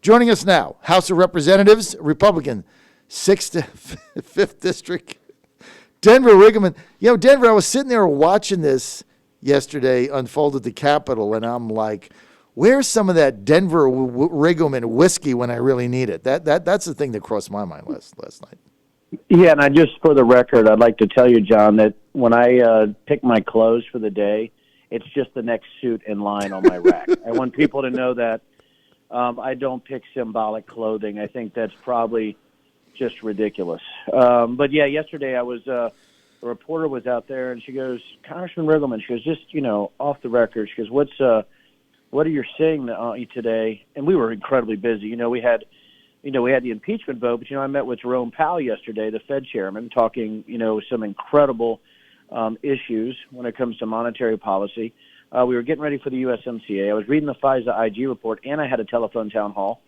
Joining us now, House of Representatives, Republican, 6th to 5th District, Denver Riggleman. Denver, I was sitting there watching this yesterday unfold at the Capitol, and I'm like, where's some of that Denver Riggleman whiskey when I really need it? That's the thing that crossed my mind last night. Yeah, and just for the record, I'd like to tell you, John, that when I pick my clothes for the day, it's just the next suit in line on my rack. I want people to know that I don't pick symbolic clothing. I think that's probably just ridiculous. But yeah, yesterday I was a reporter was out there, and she goes, Congressman Riggleman, she goes, just off the record, she goes, what are you saying today? And we were incredibly busy. We had the impeachment vote, but I met with Jerome Powell yesterday, the Fed chairman, talking some incredible issues when it comes to monetary policy. We were getting ready for the USMCA. I was reading the FISA IG report, and I had a telephone town hall.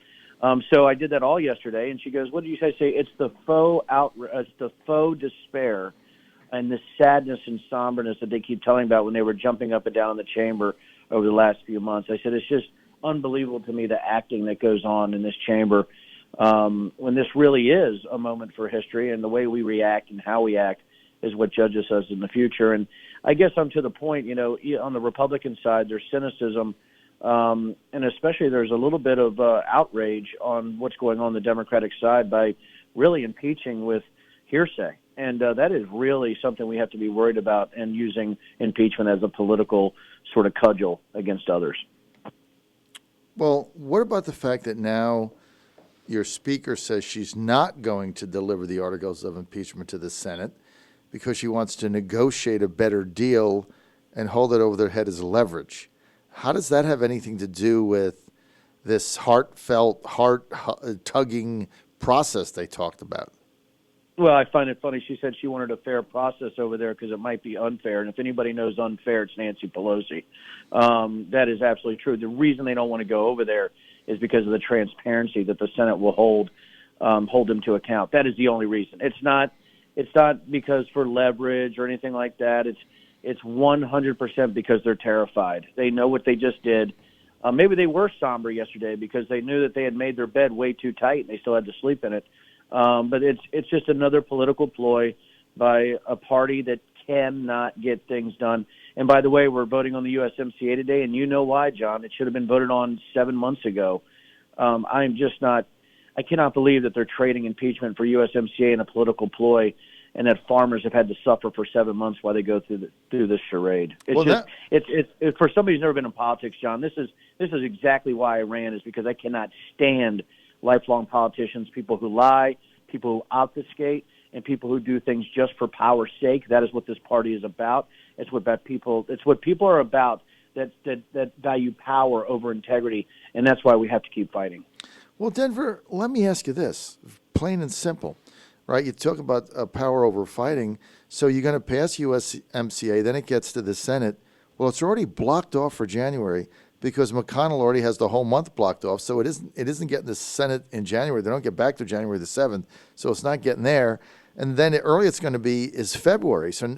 So I did that all yesterday, and she goes, what did you say? It's the faux despair and the sadness and somberness that they keep telling about when they were jumping up and down in the chamber over the last few months. I said, it's just unbelievable to me, the acting that goes on in this chamber when this really is a moment for history, and the way we react and how we act is what judges us in the future. And I guess I'm to the point, on the Republican side, there's cynicism, and especially there's a little bit of outrage on what's going on the Democratic side by really impeaching with hearsay. And that is really something we have to be worried about, and using impeachment as a political sort of cudgel against others. Well, what about the fact that now your speaker says she's not going to deliver the articles of impeachment to the Senate because she wants to negotiate a better deal and hold it over their head as leverage? How does that have anything to do with this heartfelt, heart-tugging process they talked about? Well, I find it funny. She said she wanted a fair process over there because it might be unfair. And if anybody knows unfair, it's Nancy Pelosi. That is absolutely true. The reason they don't want to go over there is because of the transparency that the Senate will hold them to account. That is the only reason. It's not because for leverage or anything like that. It's 100% because they're terrified. They know what they just did. Maybe they were somber yesterday because they knew that they had made their bed way too tight and they still had to sleep in it. But it's just another political ploy by a party that cannot get things done. And by the way, we're voting on the USMCA today, and you know why, John. It should have been voted on 7 months ago. I cannot believe that they're trading impeachment for USMCA in a political ploy, and that farmers have had to suffer for 7 months while they go through this charade. It's for somebody who's never been in politics, John. This is exactly why I ran, is because I cannot stand lifelong politicians, people who lie, people who obfuscate, and people who do things just for power's sake. That is what this party is about. It's what people are about that value power over integrity, and that's why we have to keep fighting. Well, Denver, let me ask you this, plain and simple, right? You talk about power over fighting. So you're going to pass USMCA, then it gets to the Senate. Well, it's already blocked off for January, because McConnell already has the whole month blocked off. So it isn't getting the Senate in January. They don't get back to January the 7th, so it's not getting there. And then the earliest it's going to be is February. So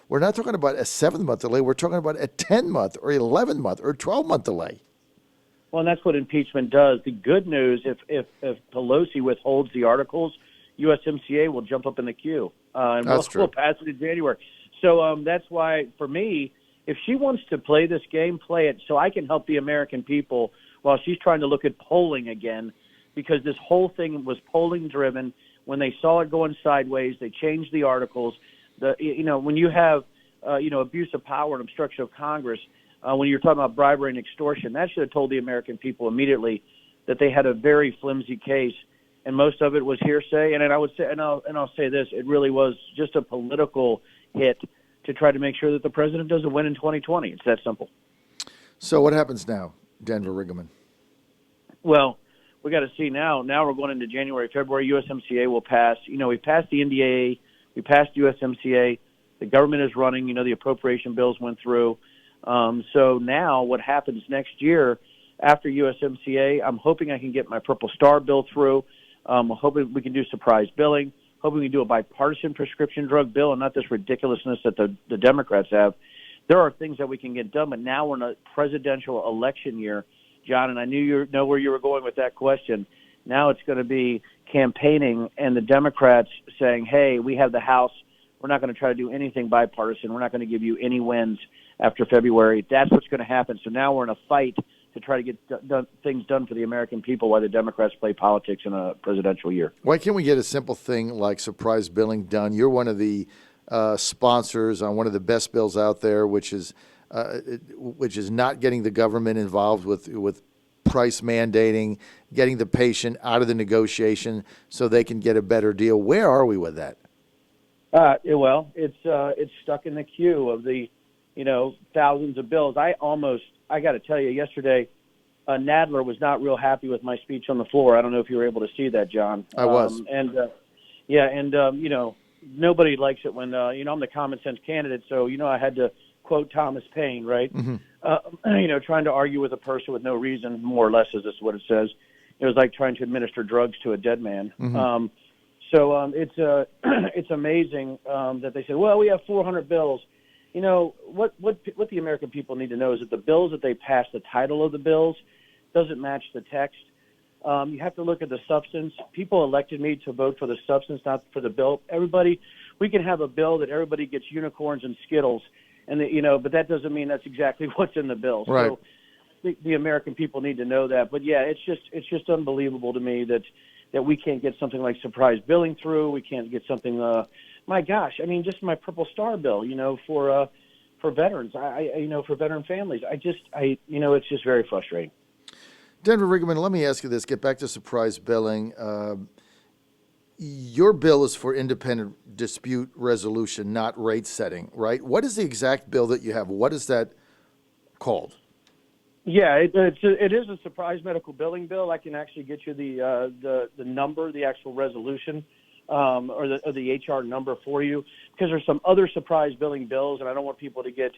we're not talking about a 7-month delay. We're talking about a 10-month or 11-month or 12-month delay. Well, and that's what impeachment does. The good news, if Pelosi withholds the articles, USMCA will jump up in the queue. And we'll pass it in January. So that's why, for me, if she wants to play this game, play it so I can help the American people while she's trying to look at polling again, because this whole thing was polling driven. When they saw it going sideways, they changed the articles. When you have abuse of power and obstruction of Congress, when you're talking about bribery and extortion, that should have told the American people immediately that they had a very flimsy case, and most of it was hearsay. And I would say, and I'll say this, it really was just a political hit to try to make sure that the president doesn't win in 2020. It's that simple. So what happens now, Denver Riggleman? Well, we got to see now. Now we're going into January, February. USMCA will pass. We passed the NDAA. We passed USMCA. The government is running. The appropriation bills went through. So now what happens next year after USMCA, I'm hoping I can get my Purple Star bill through. I'm hoping we can do surprise billing. Hoping we can do a bipartisan prescription drug bill and not this ridiculousness that the Democrats have. There are things that we can get done, but now we're in a presidential election year, John, and I knew you know where you were going with that question. Now it's going to be campaigning and the Democrats saying, hey, we have the House. We're not going to try to do anything bipartisan. We're not going to give you any wins after February. That's what's going to happen. So now we're in a fight to try to get things done for the American people while the Democrats play politics in a presidential year. Why can't we get a simple thing like surprise billing done? You're one of the sponsors on one of the best bills out there, which is not getting the government involved with price mandating, getting the patient out of the negotiation so they can get a better deal. Where are we with that? Well, it's stuck in the queue of the, thousands of bills. I got to tell you, yesterday, Nadler was not real happy with my speech on the floor. I don't know if you were able to see that, John. I was. Nobody likes it when, I'm the common sense candidate, so, I had to quote Thomas Paine, right? Mm-hmm. Trying to argue with a person with no reason, more or less, is this what it says. It was like trying to administer drugs to a dead man. Mm-hmm. It's amazing that they said, well, we have 400 bills. What the American people need to know is that the bills that they pass, the title of the bills, doesn't match the text. You have to look at the substance. People elected me to vote for the substance, not for the bill. We can have a bill that everybody gets unicorns and Skittles, but that doesn't mean that's exactly what's in the bill. Right. So the American people need to know that. But yeah, it's just unbelievable to me that we can't get something like surprise billing through. We can't get something. My gosh, just my Purple Star bill, for veterans. For veteran families. It's just very frustrating. Denver Riggleman, let me ask you this. Get back to surprise billing. Your bill is for independent dispute resolution, not rate setting, right? What is the exact bill that you have? What is that called? Yeah, it is a surprise medical billing bill. I can actually get you the number, the actual resolution, or the HR number for you, because there's some other surprise billing bills, and I don't want people to get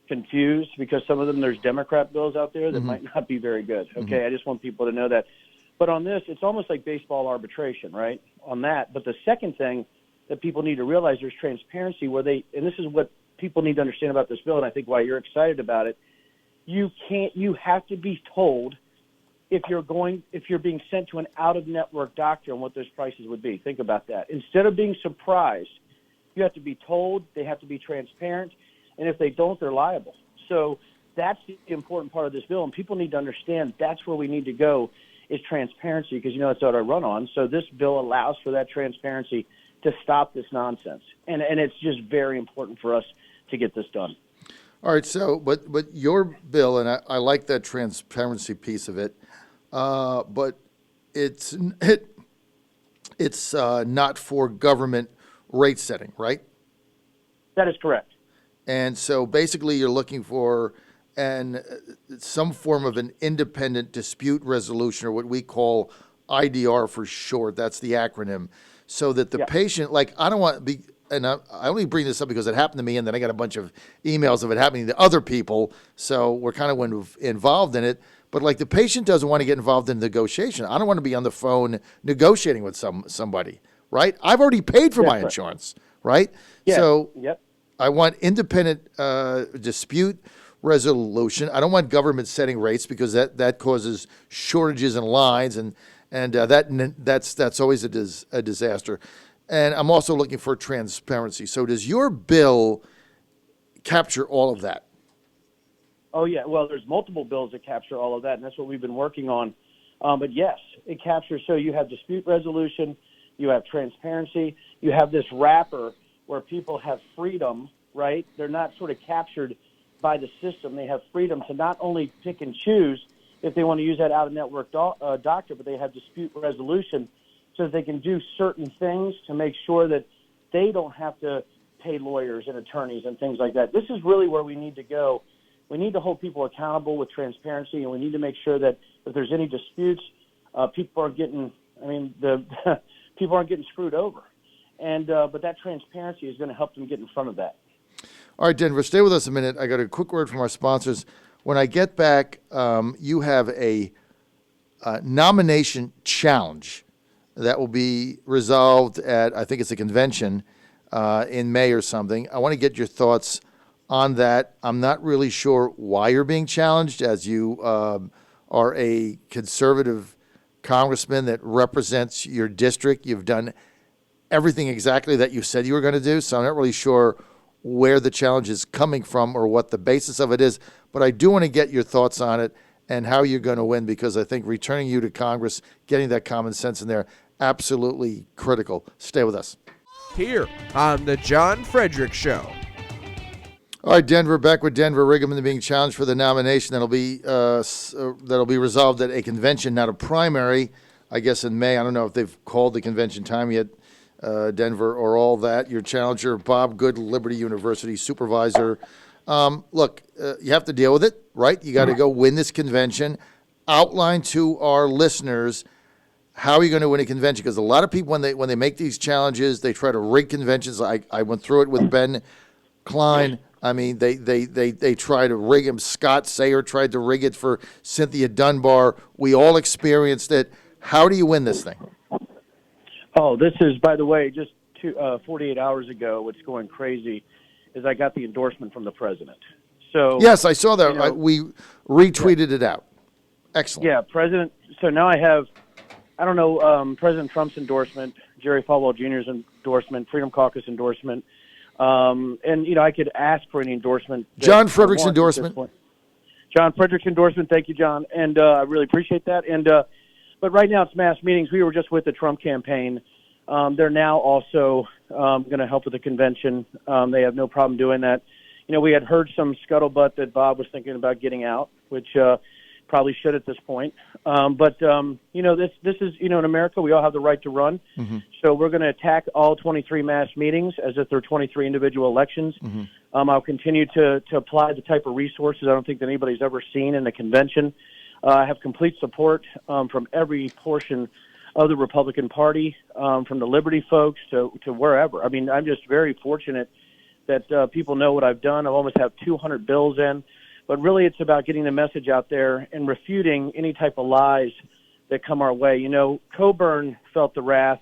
confused because some of them, there's Democrat bills out there that Mm-hmm. might not be very good. Okay, Mm-hmm. I just want people to know that. But on this, it's almost like baseball arbitration, right? On that. But the second thing that people need to realize, there's transparency where and this is what people need to understand about this bill, and I think why you're excited about it. You have to be told if you're being sent to an out-of-network doctor and what those prices would be. Think about that. Instead of being surprised, you have to be told, they have to be transparent, and if they don't, they're liable. So that's the important part of this bill, and people need to understand that's where we need to go, is transparency, because that's what I run on. So this bill allows for that transparency to stop this nonsense, and it's just very important for us to get this done. All right, so but your bill, and I like that transparency piece of it, but it's not for government rate setting, right? That is correct. And so basically you're looking for some form of an independent dispute resolution, or what we call IDR for short. That's the acronym. So that the patient, I don't want to be, and I only bring this up because it happened to me, and then I got a bunch of emails of it happening to other people, so we're kind of involved in it. But the patient doesn't want to get involved in negotiation. I don't want to be on the phone negotiating with somebody, right? I've already paid for my insurance, right? Yeah. So yep. I want independent dispute resolution. I don't want government setting rates, because that causes shortages and lines, and that's always a disaster. And I'm also looking for transparency. So does your bill capture all of that? Oh, yeah. Well, there's multiple bills that capture all of that, and that's what we've been working on. But, yes, it captures. So you have dispute resolution, you have transparency, you have this wrapper where people have freedom, right? They're not sort of captured by the system. They have freedom to not only pick and choose if they want to use that out-of-network doctor, but they have dispute resolution so that they can do certain things to make sure that they don't have to pay lawyers and attorneys and things like that. This is really where we need to go. We need to hold people accountable with transparency, and we need to make sure that if there's any disputes, people aren't getting people aren't getting screwed over. And but that transparency is going to help them get in front of that. All right, Denver, stay with us a minute. I got a quick word from our sponsors. When I get back, you have a nomination challenge that will be resolved at, I think it's a convention in May or something. I want to get your thoughts on that. I'm not really sure why you're being challenged, as you are a conservative congressman that represents your district. You've done everything exactly that you said you were going to do, so I'm not really sure where the challenge is coming from or what the basis of it is, but I do want to get your thoughts on it and how you're going to win, because I think returning you to Congress, getting that common sense in there, absolutely critical. Stay with us. Here on the John Fredericks Show. All right, Denver, back with Denver. Riggleman being challenged for the nomination that'll be resolved at a convention, not a primary, I guess in May. I don't know if they've called the convention time yet, Denver, or all that. Your challenger, Bob Good, Liberty University supervisor. Look, you have to deal with it, right? You got to go win this convention. Outline to our listeners how are you going to win a convention, because a lot of people, when they make these challenges, they try to rig conventions. I went through it with Ben Klein. I mean, they try to rig him. Scott Sayer tried to rig it for Cynthia Dunbar. We all experienced it. How do you win this thing? Oh, this is, by the way, just 48 hours ago, what's going crazy is I got the endorsement from the president. So yes, I saw that. You know, We retweeted it out. Excellent. Yeah, President. So now I have, I don't know, President Trump's endorsement, Jerry Falwell Jr.'s endorsement, Freedom Caucus endorsement. And, you know, I could ask for any endorsement. John Fredericks endorsement. John Fredericks endorsement. Thank you, John. And I really appreciate that. And but right now it's mass meetings. We were just with the Trump campaign. They're now also going to help with the convention. They have no problem doing that. You know, we had heard some scuttlebutt that Bob was thinking about getting out, which probably should at this point. But you know, this is, you know, in America, we all have the right to run. Mm-hmm. So we're going to attack all 23 mass meetings as if they're 23 individual elections. Mm-hmm. I'll continue to apply the type of resources I don't think that anybody's ever seen in the convention. I have complete support from every portion of the Republican Party, from the Liberty folks to wherever. I mean, I'm just very fortunate that people know what I've done. I almost have 200 bills in. But really, it's about getting the message out there and refuting any type of lies that come our way. You know, Coburn felt the wrath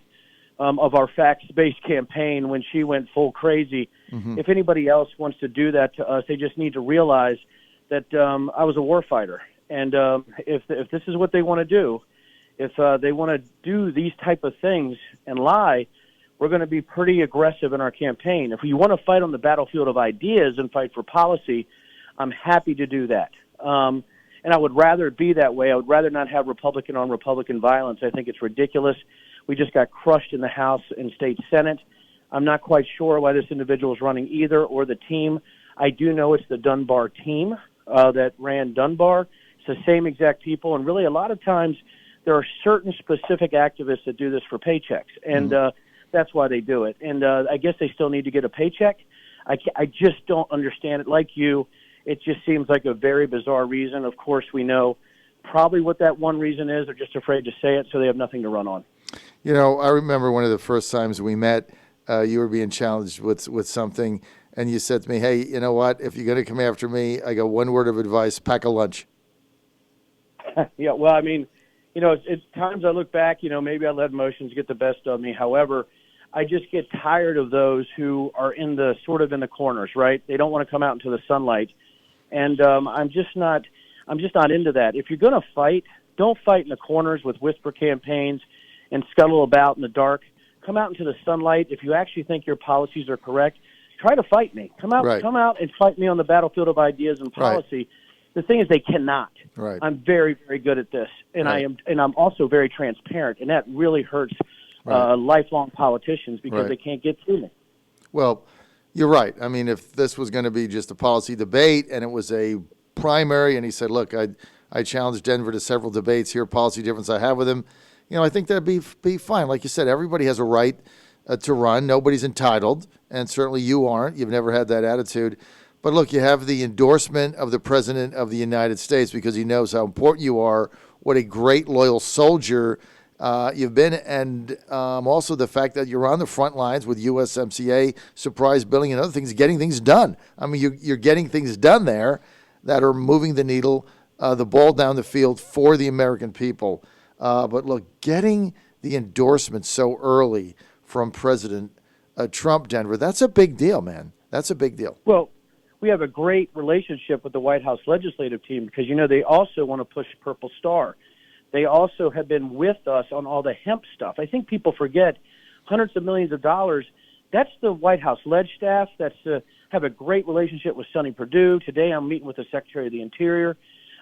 of our facts-based campaign when she went full crazy. Mm-hmm. If anybody else wants to do that to us, they just need to realize that I was a warfighter. And if this is what they want to do, if they want to do these type of things and lie, we're going to be pretty aggressive in our campaign. If you want to fight on the battlefield of ideas and fight for policy, I'm happy to do that. And I would rather it be that way. I would rather not have Republican on Republican violence. I think it's ridiculous. We just got crushed in the House and State Senate. I'm not quite sure why this individual is running either or the team. I do know it's the Dunbar team that ran Dunbar. It's the same exact people. And really, a lot of times, there are certain specific activists that do this for paychecks. And that's why they do it. And I guess they still need to get a paycheck. I just don't understand it. Like you, it just seems like a very bizarre reason. Of course, we know probably what that one reason is. They're just afraid to say it, so they have nothing to run on. You know, I remember one of the first times we met, you were being challenged with something, and you said to me, hey, you know what? If you're going to come after me, I got one word of advice: pack a lunch. Yeah, well, I mean, you know, it's times I look back, you know, maybe I let emotions get the best of me. However, I just get tired of those who are in the sort of in the corners, right? They don't want to come out into the sunlight. And I'm just not into that. If you're going to fight, don't fight in the corners with whisper campaigns and scuttle about in the dark. Come out into the sunlight. If you actually think your policies are correct, try to fight me. Come out and fight me on the battlefield of ideas and policy. Right. The thing is, they cannot. Right. I'm very, very good at this, and I'm also very transparent, and that really hurts lifelong politicians because they can't get through me. Well, you're right. I mean, if this was going to be just a policy debate and it was a primary, and he said, look, I challenged Denver to several debates, here policy difference I have with him, you know, I think that'd be fine. Like you said, everybody has a right to run. Nobody's entitled, and certainly you aren't. You've never had that attitude. But look, you have the endorsement of the President of the United States because he knows how important you are, what a great, loyal soldier you've been, and also the fact that you're on the front lines with USMCA, surprise billing, and other things, getting things done. I mean, you're getting things done there that are moving the needle, the ball down the field for the American people. But look, getting the endorsement so early from President Trump, Denver, that's a big deal, man. That's a big deal. Well, we have a great relationship with the White House legislative team because, they also want to push Purple Star. They also have been with us on all the hemp stuff. I think people forget hundreds of millions of dollars. That's the White House leg staff. That's have a great relationship with Sonny Perdue. Today I'm meeting with the Secretary of the Interior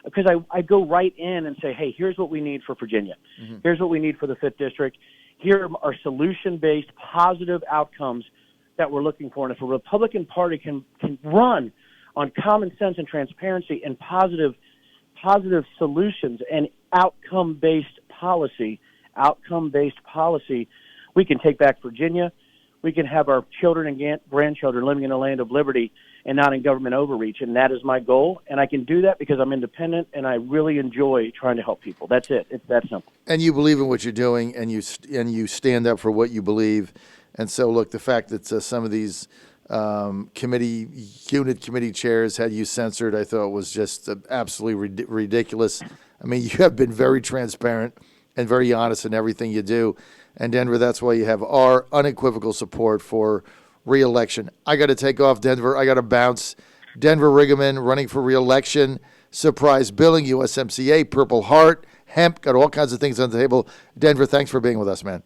because I go right in and say, hey, here's what we need for Virginia. Mm-hmm. Here's what we need for the 5th District. Here are solution-based, positive outcomes that we're looking for. And if a Republican Party can run on common sense and transparency and positive solutions and outcome-based policy, we can take back Virginia. We can have our children and grandchildren living in a land of liberty and not in government overreach. And that is my goal. And I can do that because I'm independent and I really enjoy trying to help people. That's it. It's that simple. And you believe in what you're doing, and you stand up for what you believe. And so, look, the fact that some of these committee chairs had you censored, I thought was just absolutely ridiculous. I mean, you have been very transparent and very honest in everything you do. And Denver, that's why you have our unequivocal support for re-election. I got to take off, Denver. I got to bounce. Denver Riggleman running for re-election. Surprise billing, USMCA, Purple Heart, hemp, got all kinds of things on the table. Denver, thanks for being with us, man.